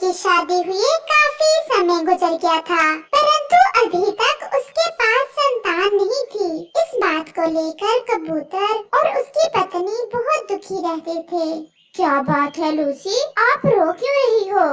की शादी हुए काफी समय गुजर गया था, परंतु अभी तक उसके पास संतान नहीं थी। इस बात को लेकर कबूतर और उसकी पत्नी बहुत दुखी रहते थे। क्या बात है लूसी, आप रो क्यों रही हो?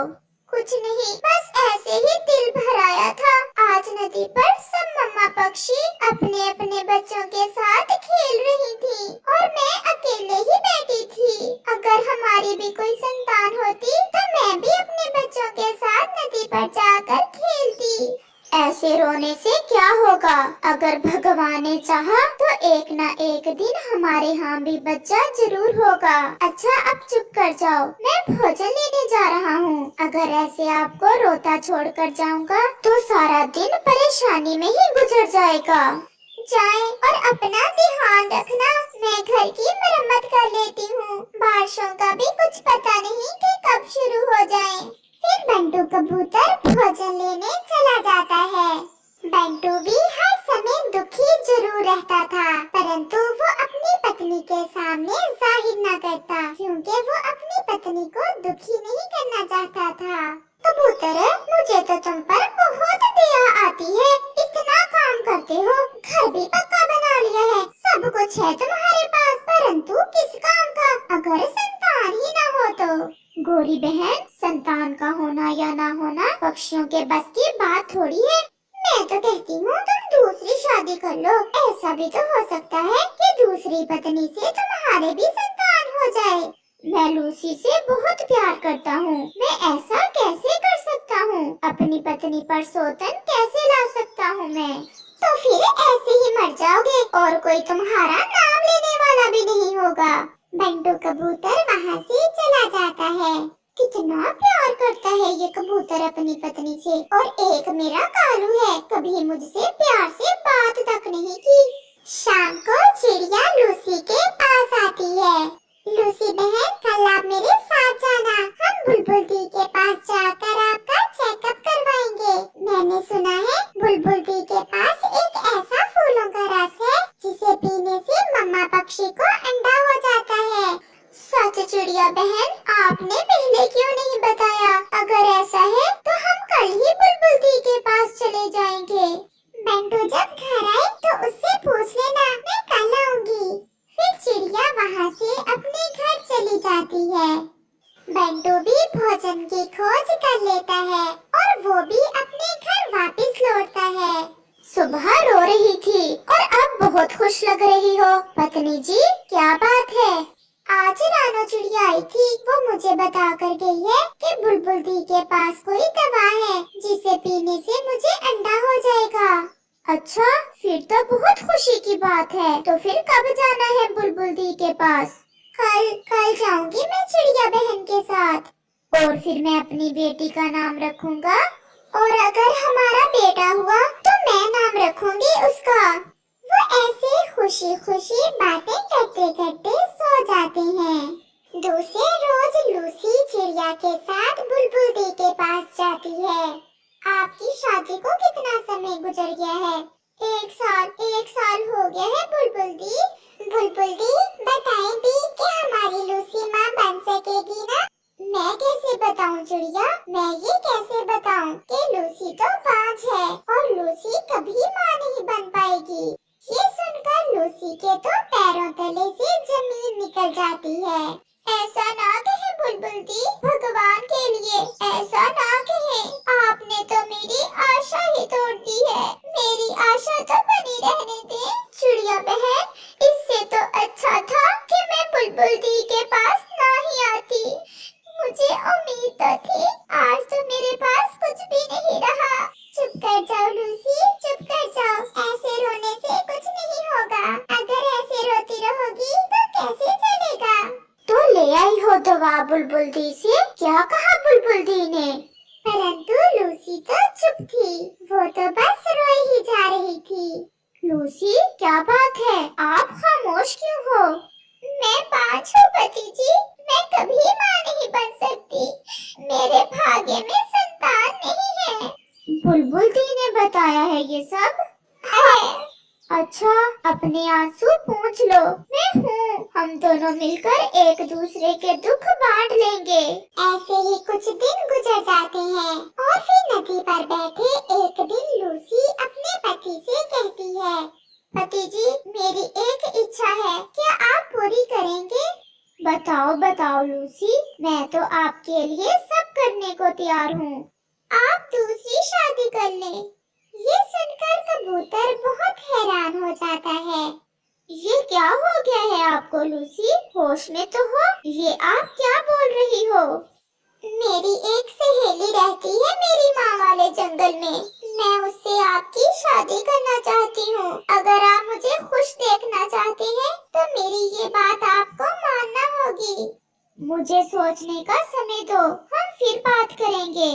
कुछ नहीं, बस ऐसे ही दिल भर आया था। आज नदी पर सब मम्मा पक्षी अपने अपने बच्चों के साथ खेल रही थी और मैं अकेले ही बैठी थी। अगर हमारी भी कोई संतान होती तो मैं भी अपने बच्चों के साथ नदी पर जाकर खेलती। ऐसे रोने से क्या होगा? अगर भगवान ने चाहा तो एक न एक दिन हमारे यहाँ भी बच्चा जरूर होगा। अच्छा, अब चुप कर जाओ, मैं भोजन लेने जा रहा हूँ। अगर ऐसे आपको रोता छोड़कर जाऊँगा तो सारा दिन परेशानी में ही गुजर जाएगा। जाए और अपना ध्यान रखना, मैं घर की मरम्मत कर लेती हूँ। बारिशों का भी कुछ पता नहीं कि कब शुरू हो जाए। फिर बंटू कबूतर भोजन लेने चला जाता है। बंटू भी हर समय दुखी जरूर रहता था, परंतु वो अपनी पत्नी के सामने जाहिर न करता, क्योंकि वो अपनी पत्नी को दुखी नहीं करना चाहता था। कबूतर, मुझे तो तुम पर बहुत दया आती है। इतना काम करते हो, घर भी पक्का बना लिया है, सब कुछ है तुम्हारे पास, परंतु किस काम का? अगर संतान ही न हो तो? गोरी बहन, संतान का होना या ना होना पक्षियों के बस की बात थोड़ी है। मैं तो कहती हूँ तुम दूसरी शादी कर लो। ऐसा भी तो हो सकता है कि दूसरी पत्नी से तुम्हारे भी संतान हो जाए। मैं लूसी से बहुत प्यार करता हूँ, मैं ऐसा कैसे कर सकता हूँ? अपनी पत्नी पर सौतन कैसे ला सकता हूँ मैं? तो फिर ऐसे ही मर जाओगे और कोई तुम्हारा नाम लेने वाला भी नहीं होगा। बंटू कबूतर वहाँ से चला जाता है। कितना प्यार करता है ये कबूतर अपनी पत्नी से, और एक मेरा कालू है, कभी मुझसे प्यार से बात तक नहीं की। शाम को चिड़िया लूसी के पास आती है। लूसी बहन, कल आप मेरे साथ जाना, हम बुलबुल दी के पास जाकर आपका चेकअप करवाएंगे। मैंने सुना है बुलबुल दी के पास एक ऐसा फूलों का रस है जिसे पीने से मम्मा पक्षी को अंडा हो जाता है। सच चिड़िया बहन, आपने पहले क्यों नहीं बताया? अगर ऐसा है तो हम कल ही बुलबुल दी के पास चले जाएंगे। बंटू जब घर आए तो उससे पूछ लेना, मैं कल आऊंगी। फिर चिड़िया वहाँ से अपने घर चली जाती है। बंटू भी भोजन की खोज कर लेता है और वो भी अपने घर वापस लौटता है। सुबह रो रही थी और अब बहुत खुश लग रही हो। पत्नी जी, क्या बात है? आज रानो चिड़िया आई थी, वो मुझे बता कर गई है कि बुलबुल दी के पास कोई दवा है जिसे पीने से मुझे अंडा हो जाएगा। अच्छा, फिर तो बहुत खुशी की बात है। तो फिर कब जाना है बुलबुल दी के पास? कल जाऊंगी मैं चिड़िया बहन के साथ, और फिर मैं अपनी बेटी का नाम रखूंगा, और अगर हमारा बेटा हुआ तो मैं नाम रखूंगी उसका। वो ऐसे खुशी खुशी बातें करते करते सो जाते हैं। दूसरे रोज लूसी चिड़िया के साथ बुलबुल दी के पास जाती है। आपकी शादी को कितना समय गुजर गया है? एक साल हो गया है बुलबुल दी। बुलबुल दी, बताएं दी कि हमारी लूसी माँ बन सकेगी ना? मैं कैसे बताऊं चिड़िया, मैं ये कैसे बताऊं कि लूसी तो बाज है और लूसी कभी माँ नहीं बन पाएगी। ये सुनकर लूसी के तो पैरों तले से जमीन निकल जाती है। ऐसा ना कहे बुलबुल दी, भगवान के लिए ऐसा ना कहे। आपने तो मेरी आशा ही तोड़ दी है। मेरी आशा तो बनी रहने दे। चिड़िया बहन, इससे तो अच्छा था कि मैं बुलबुल दी के पास ना ही आती। मुझे उम्मीद तो थी, आज तो मेरे पास कुछ भी नहीं रहा। चुप कर जाओ लूसी, चुप कर जाओ। ऐसे रोने से कुछ नहीं होगा। अगर ऐसे रोती रहोगी तो कैसे चलेगा? तो ले आई हो दवा बुलबुल दी से? क्या कहा बुलबुल दी ने? परंतु लूसी तो चुप थी, वो तो बस रोई ही जा रही थी। लूसी, क्या बात है, आप खामोश क्यों हो? मैं बाज हूँ पति जी, मैं कभी माँ नहीं बन सकती। मेरे भाग्य में संतान नहीं है। बुलबुल दी ने बताया है ये सब? है। अच्छा, अपने आंसू पूंछ लो, मैं हूँ। हम दोनों मिलकर एक दूसरे के दुख बांट लेंगे। ऐसे ही कुछ दिन गुजर जाते जाते हैं। और फिर नदी पर बैठे एक दिन लूसी अपने पति से कहती है, पति जी, मेरी एक इच्छा है, क्या आप पूरी करेंगे? बताओ बताओ लूसी, मैं तो आपके लिए सब करने को तैयार हूँ। आप दूसरी शादी कर लें। ये सुनकर कबूतर बहुत हैरान हो जाता है। ये क्या हो गया है आपको लूसी? होश में तो हो। ये आप क्या बोल रही हो? मेरी एक सहेली रहती है मेरी माँ वाले जंगल में। मैं उससे आपकी शादी करना चाहती हूँ। अगर आप मुझे खुश देखना चाहते हैं तो मेरी ये बात आपको मानना होगी। मुझे सोचने का समय दो, हम फिर बात करेंगे।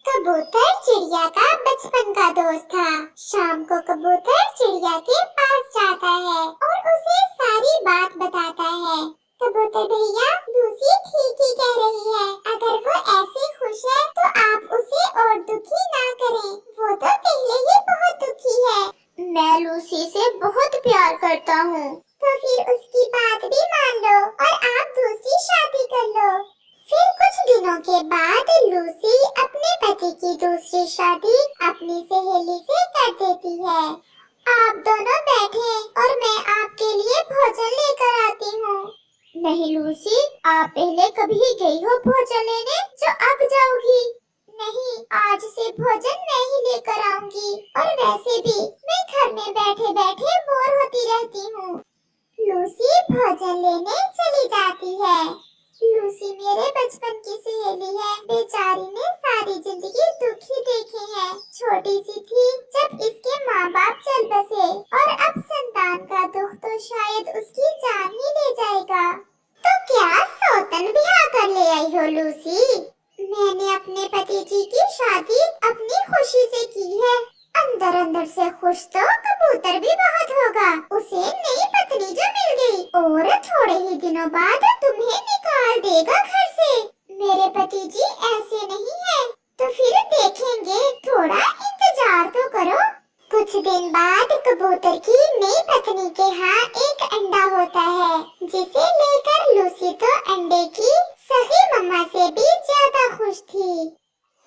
कबूतर चिड़िया का बचपन का दोस्त था। शाम को कबूतर चिड़िया के पास जाता है और उसे सारी बात बताता है। कबूतर भैया, लूसी ठीक ही कह रही है। अगर वो ऐसे खुश है तो आप उसे और दुखी ना करें। वो तो पहले ही बहुत दुखी है। मैं लूसी से बहुत प्यार करता हूँ। तो फिर उसकी बात भी मान लो और आप दूसरी शादी कर लो। फिर कुछ दिनों के बाद लूसी अपने पति की दूसरी शादी अपनी सहेली से कर देती है। आप दोनों बैठे और मैं आपके लिए भोजन लेकर आती हूँ। नहीं लूसी, आप पहले कभी गई हो भोजन लेने जो अब जाओगी? नहीं, आज से भोजन मैं ही लेकर आऊंगी। और वैसे भी मैं घर में बैठे बैठे बोर होती रहती हूँ। लूसी भोजन लेने चली जाती है। लूसी मेरे बचपन की सहेली है। बेचारी ने सारी जिंदगी दुख ही देखे हैं। छोटी सी थी जब इसके माँ बाप चल बसे और अब संतान का दुख तो शायद उसकी जान ही ले जाएगा। तो क्या सौतन ब्याह कर ले आई हो लूसी? मैंने अपने पति जी की शादी अपनी खुशी से की है। अंदर अंदर से खुश तो कबूतर भी बहुत होगा। उसे नई पत्नी जो मिल गई और थोड़े ही दिनों बाद तुम्हें निकाल देगा घर से। मेरे पति जी ऐसे नहीं है। तो फिर देखेंगे, थोड़ा इंतजार तो करो। कुछ दिन बाद कबूतर की नई पत्नी के यहाँ एक अंडा होता है, जिसे लेकर लूसी तो अंडे की सही मम्मा से भी ज्यादा खुश थी।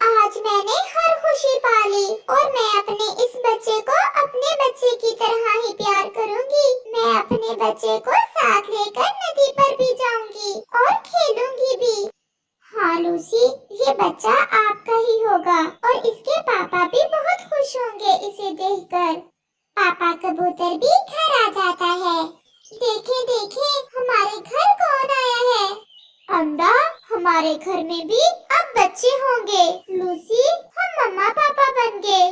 आज मैंने हर खुशी पाली और मैं अपने इस बच्चे को अपने बच्चे की तरह ही प्यार करूंगी। मैं अपने बच्चे को साथ लेकर नदी पर भी जाऊंगी और खेलूंगी भी। हाँ लूसी, ये बच्चा आपका ही होगा और इसके पापा भी बहुत खुश होंगे इसे देखकर। पापा कबूतर भी घर आ जाता है। देखे देखे, हमारे घर कौन आया है? अंडा, हमारे घर में भी अब बच्चे होंगे। लूसी, हम मम्मा पापा बन गए।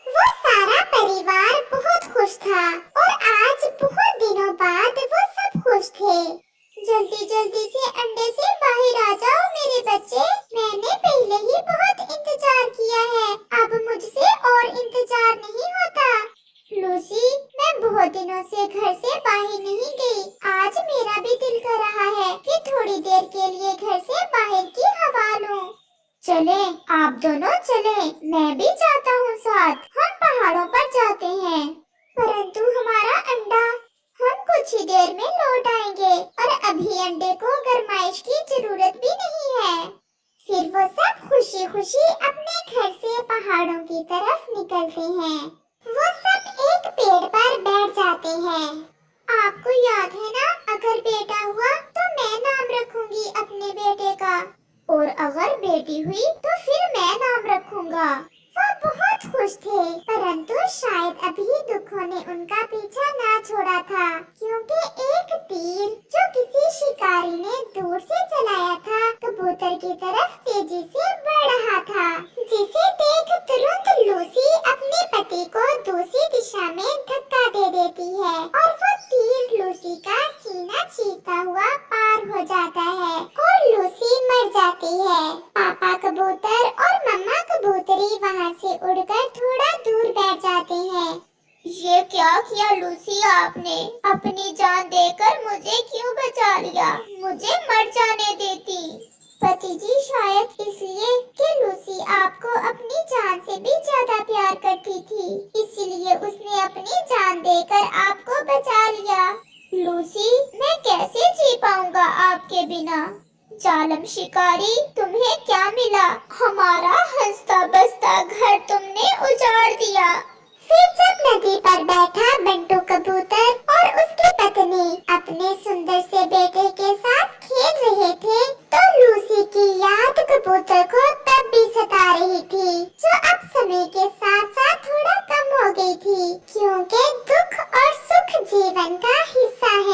वो सारा परिवार बहुत खुश था और आज बहुत दिनों बाद वो सब खुश थे। जल्दी जल्दी से अंडे से बाहर आ जाओ मेरे बच्चे। मैंने पहले ही बहुत इंतजार किया है। अब मुझसे और इंतजार नहीं होता। लूसी, मैं बहुत दिनों से घर से बाहर नहीं गई। आज मेरा भी दिल कर रहा है कि थोड़ी देर के लिए घर से बाहर की हवा लूं। चले, आप दोनों चले, मैं भी जाता हूँ साथ। हम पहाड़ों पर जाते हैं। परंतु हमारा अंडा, हम कुछ ही देर में लौट आएंगे और अभी अंडे को गरमाइश की जरूरत भी नहीं है। फिर वो सब खुशी खुशी अपने घर से पहाड़ों की तरफ निकलते हैं। वो सब एक पेड़ पर बैठ जाते हैं। आपको याद है ना, अगर बेटा हुआ तो मैं नाम रखूंगी अपने बेटे का, और अगर बेटी हुई तो फिर मैं नाम रखूंगा। वो बहुत खुश थे, परंतु शायद अभी दुखों ने उनका पीछा ना छोड़ा था, क्योंकि एक तीर जो किसी शिकारी ने दूर से चलाया था कबूतर की तरफ तेजी से बढ़ रहा था, जिसे देख तुरंत लूसी अपने पति को दूसरी दिशा में धक्का दे देती है और वो तीर लूसी का सीना चीरता हुआ पार हो जाता है और लूसी मर जाती है। पापा कबूतर और मम्मा कबूतरी वहाँ से उड़कर थोड़ा दूर बैठ जाते हैं। ये क्या किया लूसी आपने? अपनी जान देकर मुझे क्यों बचा लिया? मुझे मर जाने देती। पति जी, शायद इसलिए कि लूसी आपको अपनी जान से भी ज्यादा प्यार करती थी, इसलिए उसने अपनी जान देकर आपको बचा लिया। लूसी, मैं कैसे जी पाऊंगा आपके बिना? जालिम शिकारी, तुम्हें तुम्हें क्या मिला? हमारा हंसता बसता घर तुमने उजाड़ दिया। फिर जब नदी पर बैठा बंटू कबूतर और उसकी पत्नी अपने सुंदर से बेटे के साथ खेल रहे थे, तो लूसी की याद कबूतर को